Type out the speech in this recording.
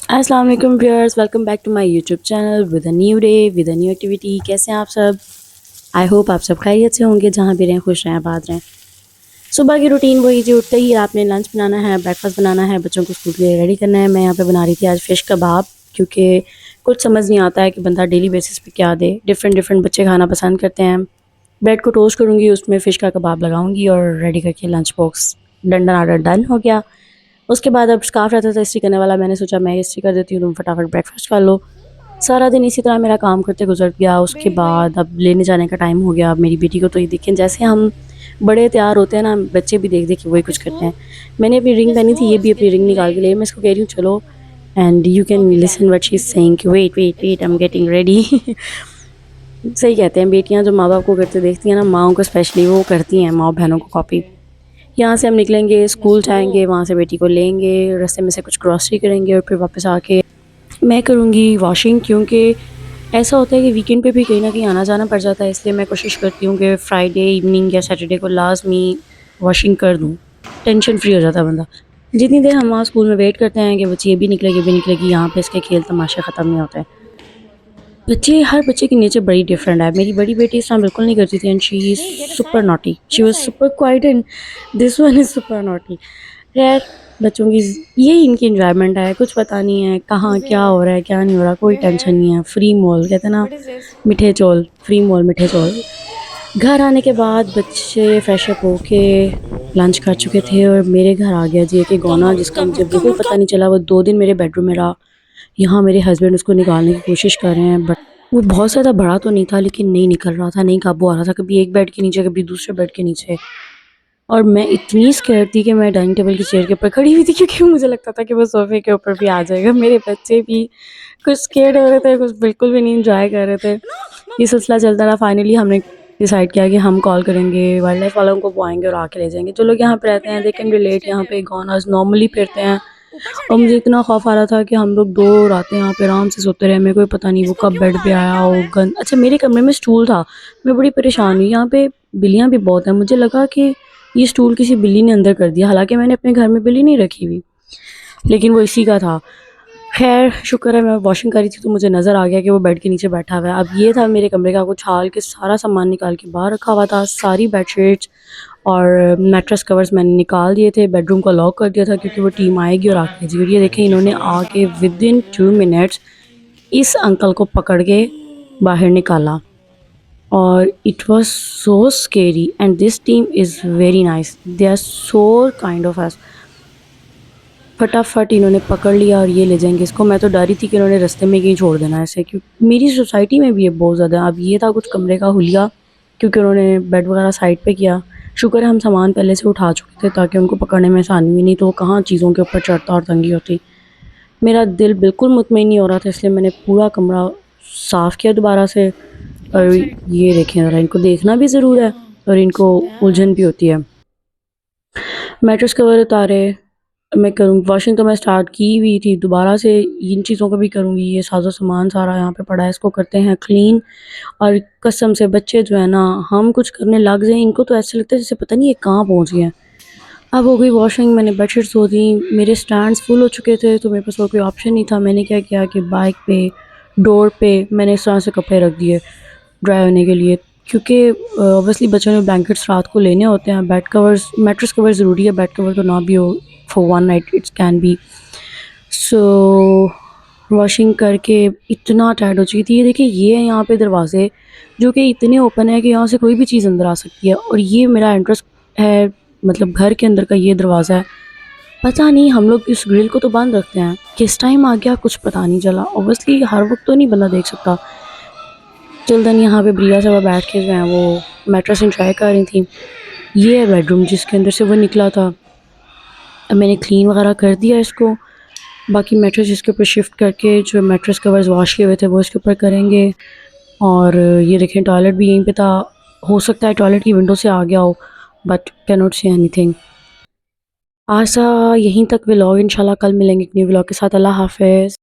अस्सलाम वालेकुम viewers, welcome back to my YouTube channel with a new day with a new activity. कैसे हैं आप सब? आई होप आप सब खैरियत से होंगे, जहाँ भी रहें खुश रहें आबाद रहें। सुबह की रूटीन वही जी, उठते ही आपने लंच बनाना है, ब्रेकफास्ट बनाना है, बच्चों को स्कूल के लिए रेडी करना है। मैं यहाँ पे बना रही थी आज फ़िश कबाब, क्योंकि कुछ समझ नहीं आता है कि बंदा डेली बेसिस पे क्या दे। डिफरेंट डिफरेंट बच्चे खाना पसंद करते हैं। ब्रेड को टोस्ट करूँगी, उसमें फ़िश का कबाब लगाऊँगी और रेडी करके लंच बॉक्स डन डन हो गया। उसके बाद अब स्कार्फ रहता था इस्त्री करने वाला, मैंने सोचा मैं इस्त्री कर देती हूँ, तुम फटाफट ब्रेकफास्ट कर लो। सारा दिन इसी तरह मेरा काम करते गुजर गया। उसके बाद अब लेने जाने का टाइम हो गया। अब मेरी बेटी को तो ये देखें, जैसे हम बड़े तैयार होते हैं ना, बच्चे भी देख देख के वही कुछ करते हैं। मैंने अपनी रिंग पहनी थी, ये भी अपनी रिंग निकाल के लिए, मैं इसको कह रही हूँ चलो, and you can listen what she is saying, wait wait wait I am getting ready. सही कहते हैं, बेटियां जो माँ बाप को करते देखती हैं ना, माओं को स्पेशली वो करती हैं, माँ बहनों को कॉपी। यहाँ से हम निकलेंगे, स्कूल जाएंगे, वहाँ से बेटी को लेंगे, रास्ते में से कुछ ग्रॉसरी करेंगे और फिर वापस आके मैं करूँगी वॉशिंग, क्योंकि ऐसा होता है कि वीकेंड पे भी कहीं ना कहीं आना जाना पड़ जाता है। इसलिए मैं कोशिश करती हूँ कि फ्राइडे इवनिंग या सैटरडे को लाजमी वॉशिंग कर दूँ। टेंशन फ्री हो जाता है बंदा। जितनी देर हम वहाँ स्कूल में वेट करते हैं कि बच्ची ये भी निकलेगी, यहाँ पे इसके खेल तमाशे ख़त्म नहीं होते हैं। बच्चे, हर बच्चे की नेचर बड़ी डिफरेंट है। मेरी बड़ी बेटी इस तरह बिल्कुल नहीं करती थी, and she is super naughty, she was super quite, and this one is super naughty. खैर, बच्चों की यही इनकी इन्जॉयमेंट है, कुछ पता नहीं है कहाँ क्या हो रहा है क्या नहीं हो रहा, कोई टेंशन नहीं है। फ्री मॉल कहते हैं ना, मीठे चौल, फ्री मॉल मीठे चौल। घर आने के बाद बच्चे फ्रेश अप होके लंच कर चुके थे और मेरे घर आ गया जी एक गौना, जिसका मुझे बिल्कुल पता नहीं चला। वो 2 दिन मेरे बेडरूम में रहा। यहाँ मेरे हस्बैंड उसको निकालने की कोशिश कर रहे हैं, बट वो बहुत ज़्यादा बड़ा तो नहीं था, लेकिन नहीं निकल रहा था, नहीं काबू आ रहा था, कभी एक बेड के नीचे कभी दूसरे बेड के नीचे। और मैं इतनी स्कैर्ड थी कि मैं डाइनिंग टेबल की चेयर के ऊपर खड़ी हुई थी, क्योंकि मुझे लगता था कि वो सोफ़े के ऊपर भी आ जाएगा। मेरे बच्चे भी कुछ स्कैर्ड हो रहे थे, कुछ बिल्कुल भी नहीं एंजॉय कर रहे थे। ये सिलसिला चलता रहा। फाइनली हमने डिसाइड किया कि हम कॉल करेंगे वाइल्ड लाइफ वालों को, वो आएंगे और आके ले जाएंगे। जो लोग यहाँ पे रहते हैं दे कैन रिलेट, यहाँ पे गॉनास नॉर्मली फिरते हैं। और मुझे इतना खौफ आ रहा था कि हम लोग 2 रातें यहाँ पे आराम से सोते रहे, मेरे को पता नहीं वो कब बेड पे आया हो। गंद, अच्छा मेरे कमरे में स्टूल था, मैं बड़ी परेशान हुई। यहाँ पे बिल्लियाँ भी बहुत हैं, मुझे लगा कि ये स्टूल किसी बिल्ली ने अंदर कर दिया, हालांकि मैंने अपने घर में बिल्ली नहीं रखी हुई, लेकिन वो इसी का था। खैर शुक्र है, मैं वॉशिंग करी थी तो मुझे नज़र आ गया कि वो बेड के नीचे बैठा हुआ है। अब ये था मेरे कमरे का कुछ हाल कि सारा सामान निकाल के बाहर रखा हुआ था, सारी बेडशीट्स और मैट्रेस कवर्स मैंने निकाल दिए थे, बेडरूम को लॉक कर दिया था, क्योंकि वो टीम आएगी और आके जी। ये देखें, इन्होंने आके विद इन 2 मिनट्स इस अंकल को पकड़ के बाहर निकाला, और it was so scary. And this team is very nice, they are so kind of us. फटाफट इन्होंने पकड़ लिया और ये ले जाएंगे इसको। मैं तो डरी थी कि इन्होंने रास्ते में कहीं छोड़ देना ऐसे, क्योंकि मेरी सोसाइटी में भी ये बहुत ज़्यादा। अब ये था कुछ कमरे का हुलिया, क्योंकि उन्होंने बेड वगैरह साइड पे किया। शुक्र है हम सामान पहले से उठा चुके थे ताकि उनको पकड़ने में आसानी हुई, नहीं तो वो कहाँ चीज़ों के ऊपर चढ़ता और तंगी होती। मेरा दिल बिल्कुल मुतमईन नहीं हो रहा था, इसलिए मैंने पूरा कमरा साफ़ किया दोबारा से। और ये देखें ज़रा, इनको देखना भी ज़रूर है और इनको उलझन भी होती है। मैट्रेस कवर उतारे, मैं करूँ वॉशिंग तो मैं स्टार्ट की हुई थी, दोबारा से इन चीज़ों को भी करूँगी। ये साजो सामान सारा यहाँ पे पड़ा है, इसको करते हैं क्लीन। और कसम से बच्चे जो है ना, हम कुछ करने लग जाएं, इनको तो ऐसे लगता है जैसे पता नहीं ये कहाँ पहुँच गए हैं। अब हो गई वॉशिंग, मैंने बेडशीट्स धो दी, मेरे स्टैंड्स फुल हो चुके थे तो मेरे पास और कोई ऑप्शन नहीं था। मैंने क्या किया कि बाइक पे डोर पे मैंने इस तरह से कपड़े रख दिए ड्राई होने के लिए, क्योंकि ऑब्वियसली बच्चों ने ब्लैंकेट्स रात को लेने होते हैं। बेड कवर्स, मैट्रेस कवर ज़रूरी है, बेड कवर तो ना भी हो for one night it's can be. So washing करके इतना टायर्ड हो चुकी थी। ये देखिए, ये है यहाँ पे दरवाजे जो कि इतने ओपन है कि यहाँ से कोई भी चीज़ अंदर आ सकती है, और ये मेरा एंट्रेंस है, मतलब घर के अंदर का ये दरवाज़ा है। पता नहीं हम लोग इस ग्रिल को तो बंद रखते हैं, किस टाइम आ गया कुछ पता नहीं चला। ऑब्वियसली हर वक्त तो नहीं बंदा देख सकता। चिल्ड्रन यहाँ पे ब्रिया सब बैठ के जो हैं वो मैट्रेस इंजॉय कर रही थी। ये है बेडरूम जिसके अंदर से वो निकला था। अब मैंने क्लीन वगैरह कर दिया इसको, बाकी मैट्रेस इसके ऊपर शिफ्ट करके जो मैट्रेस कवर्स वॉश किए हुए थे वो इसके ऊपर करेंगे। और ये देखें, टॉयलेट भी यहीं पे था, हो सकता है टॉयलेट की विंडो से आ गया हो, but can not say anything. आशा यहीं तक व्लॉग, इंशाल्लाह कल मिलेंगे एक न्यू व्लॉग के साथ। अल्लाह हाफ़िज़।